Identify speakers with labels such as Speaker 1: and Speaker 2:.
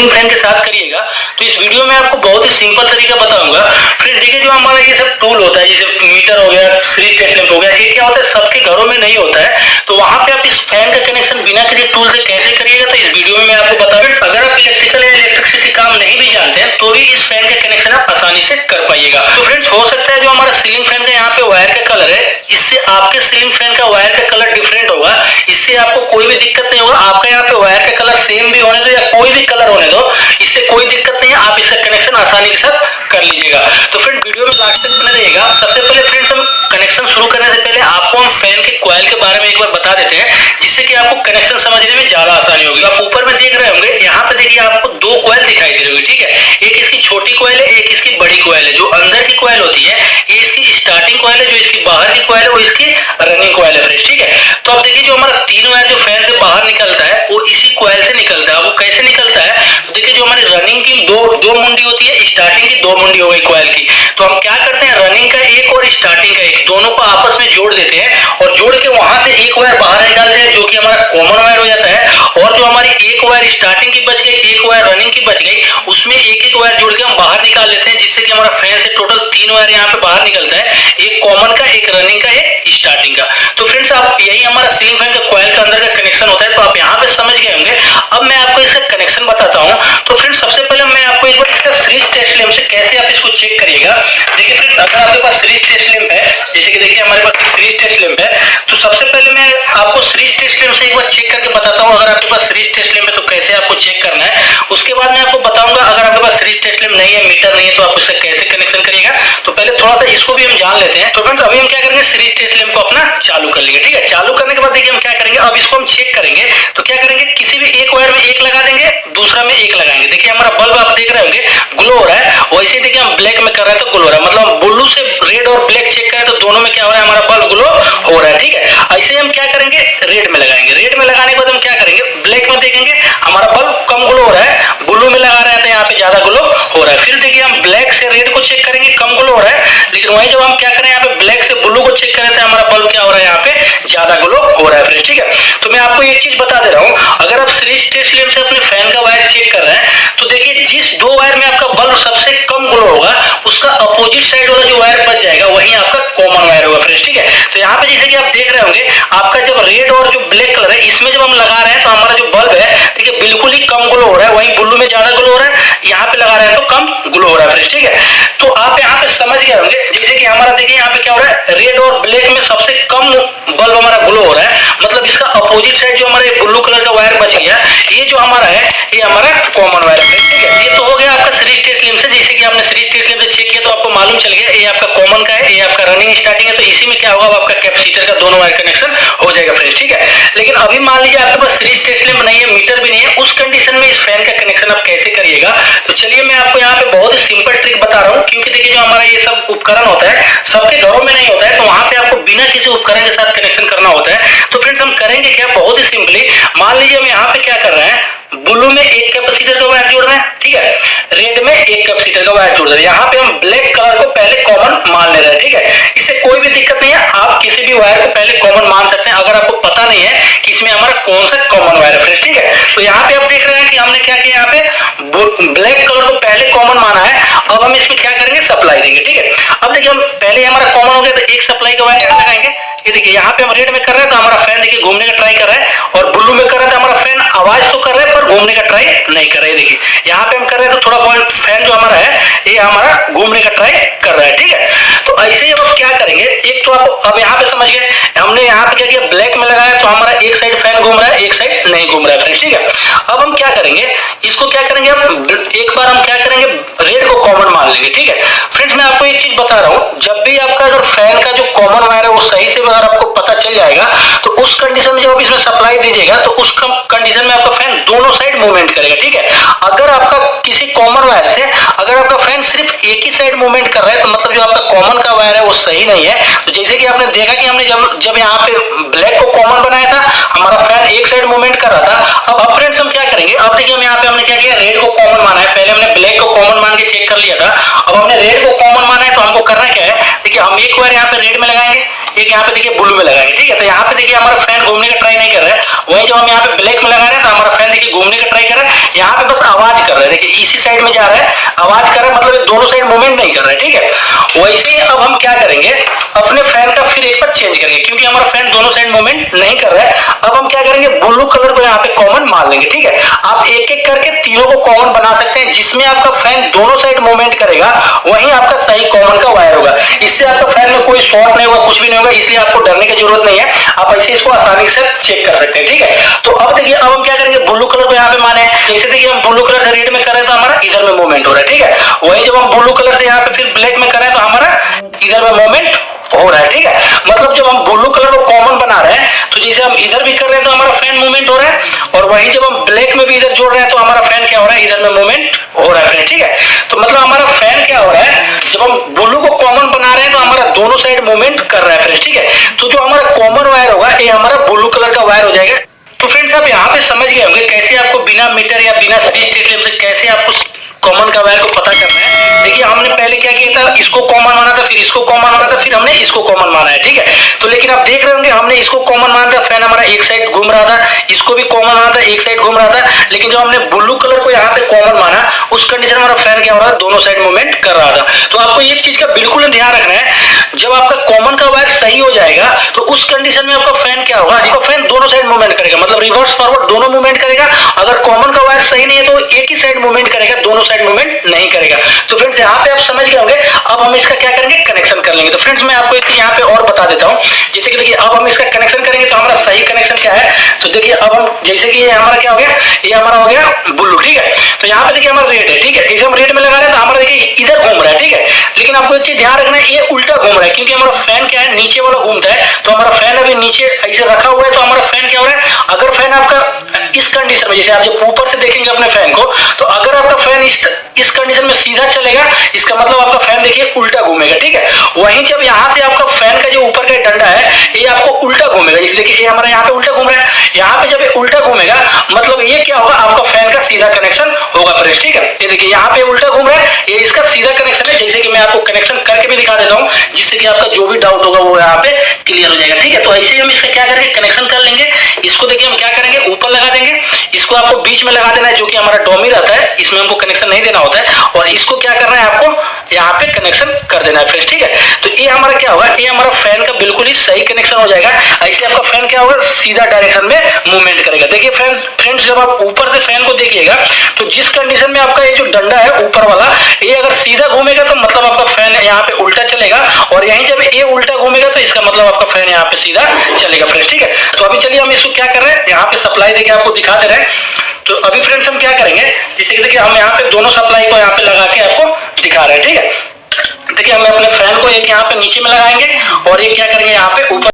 Speaker 1: Ceiling fan के साथ करिएगा। तो इस वीडियो में आपको बहुत ही सिंपल तरीका बताऊंगा। फ्रेंड देखिए, जो हमारा ये सब टूल होता है, जैसे मीटर हो गया, सीरीज टेस्ट लैंप हो गया, ये क्या होता है सबके घरों में नहीं होता है। तो वहां पे आप इस फैन का कनेक्शन बिना किसी टूल से कैसे करिएगा, तो इस वीडियो में मैं आपको बता दूं। अगर आप इलेक्ट्रिकल या इलेक्ट्रिसिटी काम नहीं भी जानते हैं तो भी इस फैन का कनेक्शन आप आसानी से कर पाइएगा। तो फ्रेंड्स, हो सकता है जो हमारा सीलिंग फैन का यहाँ पे वायर का कलर है, इससे आपके सीलिंग फैन का वायर का कलर डिफरेंट होगा। इससे आपको कोई भी दिक्कत नहीं होगा। आपका यहाँ पे वायर का कलर सेम भी होने दो या कोई भी कलर होने दो, इससे कोई दिक्कत नहीं है। आप इसका कनेक्शन आसानी के साथ कर लीजिएगा। तो फ्रेंड, वीडियो में लास्ट तक बने रहिएगा। सबसे पहले फ्रेंड्स, हम कनेक्शन शुरू करने से पहले आपको हम फैन के कॉइल के बारे में एक बार बता देते हैं, जिससे कि आपको कनेक्शन समझने में ज्यादा आसानी होगी। आप ऊपर में देख रहे होंगे, यहाँ पे देखिए आपको दो कॉइल दिखाई दे रही होगी, ठीक है। एक इसकी छोटी कॉइल है, एक इसकी बड़ी कॉइल है। जो अंदर की कॉइल होती है ये इसकी स्टार्टिंग कॉइल है, जो इसकी बाहर की कॉइल है वो इसकी रनिंग कॉइल है फ्रेंड्स, ठीक है। तो अब देखिए, जो हमारा तीन वायर जो फैन से बाहर निकलता है वो इसी कॉइल से निकलता है। वो कैसे निकलता है, तो देखिए, जो हमारी रनिंग की दो मुंडी होती है, स्टार्टिंग की दो मुंडी हो गई कॉइल की। तो हम क्या करते हैं, रनिंग का एक और स्टार्टिंग का एक, दोनों को आपस में जोड़ देते हैं और जोड़ के वहां से एक वायर बाहर निकालते हैं, जो कि हमारा कॉमन वायर हो जाता है। और जो हमारी एक वायर स्टार्टिंग की बच गई, एक वायर रनिंग की बच गई, उसमें एक एक वायर जोड़ के हम बाहर निकाल लेते हैं, जिससे कि हमारा फैन से टोटल तीन वायर यहाँ पे बाहर निकलता है, एक कॉमन का, एक रनिंग का, एक स्टार्टिंग का। तो फ्रेंड्स, आप यही हमारा सीलिंग फैन का कॉइल का अंदर का कनेक्शन होता है। तो आप यहाँ पे समझ गए होंगे। अब मैं आपको इसका कनेक्शन बताता हूँ। तो फ्रेंड्स, सबसे पहले मैं आपको एक बार इसका सीरीज टेस्ट लैंप से कैसे आप इसको चेक करिएगा। देखिए फ्रेंड्स, अगर आपके पास सीरीज टेस्ट लैंप है, जैसे कि देखिए हमारे पास सीरीज टेस्ट लैंप है, तो सबसे पहले मैं आपको सीरीज टेस्ट लैंप से एक बार चेक करके बताता हूँ। अगर आपके पास सीरीज टेस्ट लैंप है तो कैसे आपको चेक करना है। उसके बाद मैं आपको बताऊंगा अगर आपके पास सीरीज टेस्ट लैंप नहीं है, मीटर नहीं है, तो आप उससे कैसे कनेक्शन करिएगा। तो पहले थोड़ा सा इसको भी हम जान लेते हैं। तो फ्रेंड्स, अभी हम क्या करेंगे, सीरीज टेस्ट लैंप को अपना चालू कर लेंगे, ठीक है। चालू करने के बाद देखिए हम क्या करेंगे, अब इसको हम चेक करेंगे। तो क्या करेंगे, किसी भी एक वायर में एक लगा देंगे, दूसरा में एक लगाएंगे। देखिए हमारा बल्ब आप देख रहे होंगे ग्लो हो रहा है। वैसे देखिए हम ब्लैक में कर रहे हैं तो ग्लो हो रहा है, मतलब ब्लू से रेड और ब्लैक चेक करें तो दोनों में क्या हो रहा है, हमारा बल्ब ग्लो हो रहा है, ठीक है। ऐसे हम क्या करेंगे, रेड में लगाएंगे। रेड में लगाने के बाद हम क्या करेंगे, ब्लैक में देखेंगे हमारा बल्ब कम ग्लो हो रहा है, ब्लू में लगा रहे हैं तो यहाँ पे ज्यादा ग्लो हो रहा है। फिर देखिए हम ब्लैक से रेड को चेक करेंगे, कम ग्लो हो रहा है। लेकिन वही जब हम क्या करें, यहाँ पे ब्लैक से ब्लू को चेक करें तो हमारा बल्ब क्या हो रहा है, यहाँ पे ज्यादा ग्लो हो रहा है फ्रेंड्स, ठीक है। तो मैं आपको एक चीज बता दे रहा हूँ, अगर आप सीरीज टेस्ट लैंप से अपने फैन का वायर चेक कर रहे हैं तो देखिए, जिस दो वायर में आपका बल्ब सबसे कम ग्लो होगा उसका अपोजिट साइड वाला जो वायर बच जाएगा वही आपका कॉमन वायर होगा फ्रेंड्स, ठीक है। तो यहाँ पे जैसे कि आप देख रहे होंगे, आपका जब रेड और जो ब्लैक कलर है इसमें जब हम लगा रहे हैं तो हमारा जो बल्ब है देखिए बिल्कुल ही कम ग्लो हो रहा है, वहीं ब्लू में ज्यादा ग्लो हो रहा है, यहाँ पे लगा रहे हैं तो कम ग्लो हो रहा है फ्रेंड्स, ठीक है। तो आप यहाँ पे समझ गए होंगे, जैसे कि हमारा देखिए यहाँ पे क्या हो रहा है, रेड और ब्लैक में सबसे कम बल्ब हमारा ग्लो हो रहा है, मतलब इसका अपोजिट साइड जो हमारे ब्लू कलर का वायर बच गया, ये जो हमारा है ये हमारा कॉमन वायर है, ठीक है। ये तो हो गया आपका सीरीज टेस्ट लैंप से। जैसे कि आपने सीरीज टेस्ट लैंप से चेक किया तो आपको मालूम चल गया ये आपका कॉमन का है, ये आपका रनिंग स्टार्टिंग है। तो इसी में क्या होगा, आपका कैपेसिटर का दोनों वायर कनेक्शन हो जाएगा फ्रेंड्स, ठीक है। लेकिन अभी मान लीजिए आपके पास सीरीज टेस्ट लैंप नहीं है, मीटर भी नहीं है, उस कंडीशन में इस फैन का कनेक्शन आप कैसे करिएगा। तो चलिए मैं आपको यहाँ पे बहुत ही सिंपल ट्रिक बता रहा हूँ, क्योंकि देखिए जो हमारा ये सब उपकरण होता है सबके घरों में नहीं होता है, तो वहां पे आपको बिना किसी उपकरण के साथ कनेक्शन करना होता है। तो फ्रेंड्स, हम करेंगे क्या, बहुत ही सिंपली, मान लीजिए हम यहाँ पे क्या कर रहे हैं, ब्लू में एक कैपेसिटर का वायर जोड़ रहे हैं, ठीक है, रेड में एक कैपेसिटर का वायर जोड़ रहे हैं। यहाँ पे हम ब्लैक कलर को पहले कॉमन मान ले रहे हैं, ठीक है। इससे कोई भी दिक्कत नहीं है, आप किसी भी वायर को पहले कॉमन मान सकते हैं अगर आपको पता नहीं है कि इसमें हमारा कौन सा कॉमन वायर है फ्रेंड्स, ठीक है। तो यहाँ पे आप देख रहे हैं कि हमने क्या किया, यहाँ पे ब्लैक कलर को पहले कॉमन माना है। अब हम इसमें क्या करेंगे, सप्लाई देंगे, ठीक है। अब देखिए हम पहले हमारा कॉमन हो गया तो एक सप्लाई का वायर यहाँ लगाएंगे। ये देखिए यहाँ पे हम रेड में कर रहे हैं तो हमारा फैन देखिए घूमने का ट्राई कर रहा है, और ब्लू में कर रहे हैं तो हमारा फैन आवाज तो कर रहा है पर घूमने का ट्राई नहीं कर रहा है। देखिए यहाँ पे हम कर रहे हैं तो थोड़ा पॉइंट फैन जो हमारा है ये हमारा घूमने का ट्राई कर रहा है, ठीक है। तो ऐसे ही हम क्या करेंगे, एक तो आप अब यहाँ पे समझ गए, हमने यहाँ पे क्या किया, ब्लैक में लगाया तो हमारा एक साइड फैन घूम रहा है, एक साइड नहीं घूम रहा है फ्रेंड्स, ठीक है। अब हम क्या करेंगे, इसको क्या करेंगे, अब एक बार हम क्या करेंगे, रेड को कॉमन मान लेंगे, ठीक है। फ्रेंड्स, मैं आपको एक चीज बता रहा हूँ, जब भी आपका अगर फैन का जो कॉमन वायर है वो सही से अगर आपको पता चल जाएगा तो उस कंडीशन में जब आप इसमें सप्लाई दीजिएगा तो उस कंडीशन में आपका फैन दोनों साइड मूवमेंट करेगा, ठीक है। अगर आपका किसी कॉमन वायर से अगर आपका फैन सिर्फ एक ही साइड मूवमेंट कर रहा है तो मतलब जो आपका कॉमन का वायर है वो सही नहीं है। तो जैसे कि आपने देखा कि हमने जब यहाँ पे ब्लैक को कॉमन बनाया था हमारा फैन एक साइड मूवमेंट कर रहा था। अब फ्रेंड्स हम क्या करेंगे, अब देखिए हम यहाँ पे हमने क्या किया, रेड को कॉमन माना है, पहले हमने ब्लैक को कॉमन मान के चेक कर लिया था। अब हमने रेड को कॉमन माना है तो हमको करना क्या है, देखिए हम एक बार यहाँ पे रेड में लगाएंगे, एक यहाँ पे देखिए ब्लू में लगाएंगे, ठीक है। तो यहाँ पे देखिए हमारा फैन घूमने का ट्राई नहीं कर रहा है, वही जब हम यहाँ पे ब्लैक में लगा रहे हैं तो हमारा फैन देखिए घूमने का ट्राई कर रहा है, यहाँ पे बस आवाज कर रहा है, देखिए इसी साइड में जा रहा है, आवाज कर रहा है, मतलब दोनों साइड मूवमेंट नहीं कर रहा है, ठीक है। वैसे ही अब हम क्या करेंगे, अपने फैन का फिर एक बार चेंज करेंगे, क्योंकि हमारा फैन दोनों साइड मूवमेंट नहीं कर रहा है। अब हम क्या करेंगे, ब्लू कलर को यहाँ पे कॉमन मान लेंगे, ठीक है। आप एक एक करके तीनों को कॉमन बना सकते हैं, जिसमें आपका फैन दोनों साइड मूवमेंट करेगा वही आपका सही कॉमन का वायर होगा। इससे आपका फैन में कोई शॉर्ट नहीं होगा, कुछ भी नहीं होगा, इसलिए आपको डरने की जरूरत नहीं है, आप ऐसे इसको आसानी से चेक कर सकते हैं, ठीक है। तो अब देखिए, अब हम क्या करेंगे, ब्लू कलर को यहाँ पे माने, जैसे देखिए हम ब्लू कलर से रेड में करें तो हमारा इधर में मूवमेंट हो रहा है, ठीक है। वही जब हम ब्लू कलर से यहाँ पे फिर ब्लैक में करें तो हमारा इधर में मूवमेंट हो रहा है, ठीक है। मतलब जब हम ब्लू कलर को कॉमन बना रहे हैं तो जैसे हम इधर भी कर रहे हैं तो हमारा फैन मूवमेंट हो रहा है, और वही जब हम ब्लैक में भी इधर जोड़ रहे हैं तो हमारा फैन क्या हो रहा है, इधर में मूवमेंट हो रहा है, ठीक है। तो मतलब हमारा फैन क्या हो रहा है, जब हम ब्लू को कॉमन बना रहे हैं तो हमारा दोनों साइड मूवमेंट कर रहा है, ठीक है। तो जो हमारा कॉमन वायर होगा ये हमारा ब्लू कलर का वायर हो जाएगा। तो फ्रेंड्स आप यहाँ पे समझ गए होंगे कैसे आपको बिना मीटर या बिना सीरीज टेस्ट लैंप से कैसे आपको कॉमन का वायर को पता करना है। देखिए हमने पहले क्या किया था, इसको कॉमन माना था, फिर इसको कॉमन माना था, फिर हमने इसको कॉमन माना है, ठीक है। तो लेकिन आप देख रहे होंगे हमने इसको कॉमन माना था, फैन हमारा एक साइड घूम रहा था, इसको भी कॉमन माना था, एक साइड घूम रहा था, लेकिन जब हमने ब्लू कलर को यहाँ पे कॉमन माना उस कंडीशन में हमारा फैन क्या हो रहा था, दोनों साइड मूवमेंट कर रहा था। तो आपको एक चीज का बिल्कुल ध्यान रखना है, जब आपका कॉमन का वायर सही हो जाएगा तो उस कंडीशन में आपका फैन क्या होगा, आपका फैन दोनों साइड मूवमेंट करेगा, मतलब रिवर्स फॉरवर्ड दोनों मूवमेंट करेगा। अगर कॉमन का वायर सही नहीं है तो एक ही साइड मूवमेंट करेगा, दोनों साइड मूवमेंट नहीं करेगा। तो फ्रेंड्स यहाँ पे आप समझ गए होंगे। अब हम इसका क्या करेंगे, कनेक्शन कर लेंगे। तो फ्रेंड्स मैं आपको एक यहाँ पे और बता देता हूँ, जैसे कि देखिए अब हम इसका कनेक्शन करेंगे तो हमारा सही कनेक्शन क्या है। तो देखिए अब हम जैसे कि ये हमारा क्या हो गया, ये हमारा हो गया ब्लू, ठीक है। तो यहाँ पे देखिए हमारा रेड है, ठीक है। जैसे हम रेड में लगा रहे हैं तो हमारा देखिए इधर घूम रहा है, ठीक है। लेकिन आपको एक चीज ध्यान रखना है, ये उल्टा घूम रहा है, क्योंकि हमारा फैन क्या है, नीचे वाला घूमता है। तो हमारा फैन अभी नीचे ऐसे रखा हुआ है, तो हमारा फैन क्या हो रहा है, अगर फैन आपका इस कंडीशन में, जैसे आप जब ऊपर से देखेंगे अपने फैन को, तो अगर आपका फैन इस कंडीशन में सीधा चलेगा, इसका मतलब आपका फैन देखिए उल्टा घूमेगा, ठीक है। वहीं जब यहाँ से आपका फैन का जो ऊपर का डंडा है ये आपको उल्टा घूमेगा, जैसे देखिए ये हमारा यहाँ पे उल्टा घूम रहा है, यहाँ पे जब ये उल्टा घूमेगा मतलब ये क्या होगा, आपका फैन का सीधा कनेक्शन होगा फ्रेंड्स, ठीक है। ये देखिए यहाँ पे उल्टा घूम रहा है, ये इसका सीधा कनेक्शन है। जैसे कि मैं आपको कनेक्शन करके भी दिखा देता हूँ, जिससे कि आपका जो भी डाउट होगा वो यहाँ पे क्लियर हो जाएगा, ठीक है। तो ऐसे ही हम इसका क्या करेंगे, कनेक्शन कर लेंगे। इसको देखिए हम क्या करेंगे, ऊपर लगा देंगे, इसको आपको बीच में लगा देना है, जो कि हमारा डॉमी रहता है, इसमें हमको कनेक्शन नहीं देना होता है। और इसको क्या करना है, आपको यहाँ पे कनेक्शन कर देना है फ्रेंड्स, ठीक है। तो ये हमारा क्या होगा, ये हमारा फैन का बिल्कुल ही सही कनेक्शन हो जाएगा। ऐसे आपका फैन क्या होगा, सीधा डायरेक्शन में मूवमेंट करेगा। देखिए फ्रेंड्स जब आप ऊपर से फैन को देखिएगा तो जिस कंडीशन में आपका ये जो डंडा है ऊपर वाला, ये अगर सीधा घूमेगा तो मतलब आपका फैन यहाँ पे उल्टा चलेगा, और यहीं जब ये उल्टा घूमेगा तो इसका मतलब आपका फैन यहाँ पे सीधा चलेगा फ्रेंड्स, ठीक है। तो अभी चलिए हम इसको क्या कर रहे हैं, यहाँ पे सप्लाई देके आपको दिखा दे रहे हैं। तो अभी फ्रेंड्स हम क्या करेंगे, जैसे कि देखिए हम यहाँ पे दोनों सप्लाई को यहाँ पे लगा के आपको दिखा रहे हैं, ठीक है। देखिए हम अपने फैन को एक यहाँ पे नीचे में लगाएंगे और एक क्या करेंगे यहाँ पे ऊपर